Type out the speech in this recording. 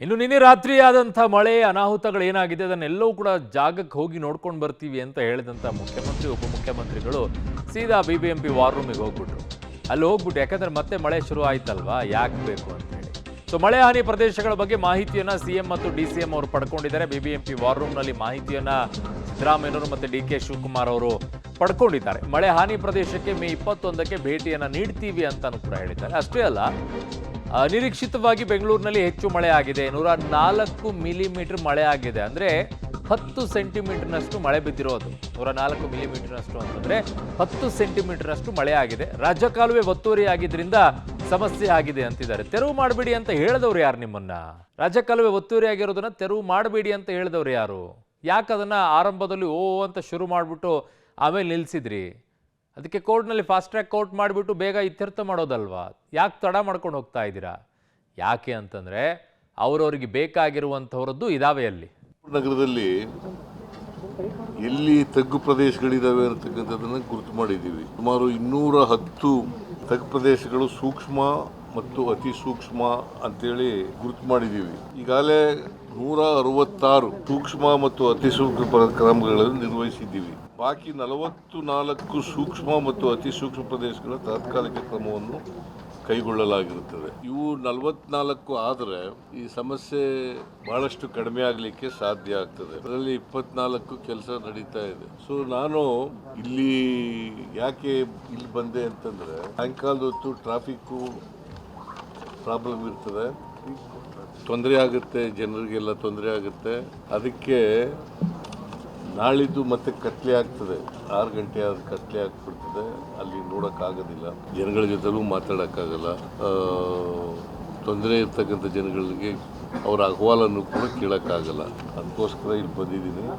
ಇನ್ನು ನಿನ್ನೆ ರಾತ್ರಿ ಆದಂಥ ಮಳೆ ಅನಾಹುತಗಳು ಏನಾಗಿದೆ ಅದನ್ನೆಲ್ಲವೂ ಕೂಡ ಜಾಗಕ್ಕೆ ಹೋಗಿ ನೋಡ್ಕೊಂಡು ಬರ್ತೀವಿ ಅಂತ ಹೇಳಿದಂಥ ಮುಖ್ಯಮಂತ್ರಿ ಉಪಮುಖ್ಯಮಂತ್ರಿಗಳು ಸೀದಾ BBMP ವಾರ್ ರೂಮಿಗೆ ಹೋಗ್ಬಿಟ್ರು. ಅಲ್ಲಿ ಹೋಗ್ಬಿಟ್ಟು ಯಾಕಂದ್ರೆ ಮತ್ತೆ ಮಳೆ ಶುರು ಆಯ್ತಲ್ವಾ, ಯಾಕೆ ಬೇಕು ಅಂತ ಹೇಳಿ. ಸೊ ಮಳೆ ಹಾನಿ ಪ್ರದೇಶಗಳ ಬಗ್ಗೆ ಮಾಹಿತಿಯನ್ನ CM ಮತ್ತು DCM ಅವರು ಪಡ್ಕೊಂಡಿದ್ದಾರೆ. BBMP ವಾರ್ ರೂಮ್ನಲ್ಲಿ ಮಾಹಿತಿಯನ್ನ ಸಿದ್ದರಾಮಯ್ಯನವರು ಮತ್ತು DK ಶಿವಕುಮಾರ್ ಅವರು ಪಡ್ಕೊಂಡಿದ್ದಾರೆ. ಮಳೆ ಹಾನಿ ಪ್ರದೇಶಕ್ಕೆ ಮೇ 21ಕ್ಕೆ ಭೇಟಿಯನ್ನ ನೀಡ್ತೀವಿ ಅಂತಾನೂ ಕೂಡ ಹೇಳಿದ್ದಾರೆ. ಅಷ್ಟೇ ಅಲ್ಲ, ಅನಿರೀಕ್ಷಿತವಾಗಿ ಬೆಂಗಳೂರಿನಲ್ಲಿ ಹೆಚ್ಚು ಮಳೆ ಆಗಿದೆ. 104 ಮಿಲಿಮೀಟರ್ ಮಳೆ ಆಗಿದೆ. ಅಂದರೆ 10 ಸೆಂಟಿಮೀಟರ್ನಷ್ಟು ಮಳೆ ಬಿದ್ದಿರೋದು. 104 ಮಿಲಿಮೀಟರ್ನಷ್ಟು ಅಂತಂದರೆ 10 ಸೆಂಟಿಮೀಟರ್ನಷ್ಟು ಮಳೆ ಆಗಿದೆ. ರಾಜಕಾಲುವೆ ಒತ್ತುವರಿ ಆಗಿದ್ರಿಂದ ಸಮಸ್ಯೆ ಆಗಿದೆ ಅಂತಿದ್ದಾರೆ. ತೆರವು ಮಾಡಬೇಡಿ ಅಂತ ಹೇಳಿದವ್ರು ಯಾರು ನಿಮ್ಮನ್ನ? ರಾಜಕಾಲುವೆ ಒತ್ತುವರಿ ಆಗಿರೋದನ್ನ ತೆರವು ಮಾಡಬೇಡಿ ಅಂತ ಹೇಳಿದವ್ರು ಯಾರು? ಯಾಕೆ ಅದನ್ನ ಆರಂಭದಲ್ಲಿ ಅಂತ ಶುರು ಮಾಡಿಬಿಟ್ಟು ಆಮೇಲೆ ನಿಲ್ಲಿಸಿದ್ರಿ? ಅದಕ್ಕೆ ಕೋರ್ಟ್ನಲ್ಲಿ ಫಾಸ್ಟ್ ಟ್ರ್ಯಾಕ್ ಕೋರ್ಟ್ ಮಾಡಿಬಿಟ್ಟು ಬೇಗ ಇತ್ಯರ್ಥ ಮಾಡೋದಲ್ವಾ? ಯಾಕೆ ತಡ ಮಾಡ್ಕೊಂಡು ಹೋಗ್ತಾ ಇದ್ದೀರಾ? ಯಾಕೆ ಅಂತಂದರೆ ಅವರವರಿಗೆ ಬೇಕಾಗಿರುವಂಥವ್ರದ್ದು ಇದಾವೆ. ಅಲ್ಲಿ ನಗರದಲ್ಲಿ ಎಲ್ಲಿ ತಗ್ಗು ಪ್ರದೇಶಗಳಿದ್ದಾವೆ ಅಂತಕ್ಕಂಥದ್ದನ್ನು ಗುರುತು ಮಾಡಿದ್ದೀವಿ. ಸುಮಾರು 210 ತಗ್ಗು ಪ್ರದೇಶಗಳು ಸೂಕ್ಷ್ಮ ಮತ್ತು ಅತಿ ಸೂಕ್ಷ್ಮ ಅಂತೇಳಿ ಗುರುತು ಮಾಡಿದ್ದೀವಿ. ಈಗಾಗಲೇ 166 ಸೂಕ್ಷ್ಮ ಮತ್ತು ಅತಿ ಸೂಕ್ಷ್ಮ ಕ್ರಮಗಳನ್ನು ನಿರ್ವಹಿಸಿದ್ದೀವಿ. ಬಾಕಿ 44 ಸೂಕ್ಷ್ಮ ಮತ್ತು ಅತಿ ಸೂಕ್ಷ್ಮ ಪ್ರದೇಶಗಳ ತಾತ್ಕಾಲಿಕ ಕ್ರಮವನ್ನು ಕೈಗೊಳ್ಳಲಾಗಿರುತ್ತದೆ. ಇವು 44 ಆದರೆ ಈ ಸಮಸ್ಯೆ ಬಹಳಷ್ಟು ಕಡಿಮೆ ಆಗಲಿಕ್ಕೆ ಸಾಧ್ಯ ಆಗ್ತದೆ. ಅದರಲ್ಲಿ 24 ಕೆಲಸ ನಡೀತಾ ಇದೆ. ಸೊ ನಾನು ಯಾಕೆ ಇಲ್ಲಿ ಬಂದೆ ಅಂತಂದ್ರೆ, ಸಾಯಂಕಾಲದ ಹೊತ್ತು ಟ್ರಾಫಿಕ್ಕು ಪ್ರಾಬ್ಲಮ್ ಇರ್ತದೆ, ತೊಂದರೆ ಆಗುತ್ತೆ, ಜನರಿಗೆಲ್ಲ ತೊಂದರೆ ಆಗುತ್ತೆ. ಅದಕ್ಕೆ ನಾಳಿದ್ದು ಮತ್ತೆ ಕತ್ಲೆ ಆಗ್ತದೆ, 6 ಗಂಟೆ ಆದ ಕತ್ಲೆ ಆಗ್ಬಿಡ್ತದೆ. ಅಲ್ಲಿ ನೋಡೋಕ್ಕಾಗೋದಿಲ್ಲ, ಜನಗಳ ಜೊತೆಲೂ ಮಾತಾಡೋಕ್ಕಾಗಲ್ಲ. ತೊಂದರೆ ಇರ್ತಕ್ಕಂಥ ಜನಗಳಿಗೆ ಅವರ ಅಹವಾಲನ್ನು ಕೂಡ ಕೇಳೋಕ್ಕಾಗಲ್ಲ. ಅದಕ್ಕೋಸ್ಕರ ಇಲ್ಲಿ ಬಂದಿದ್ದೀನಿ.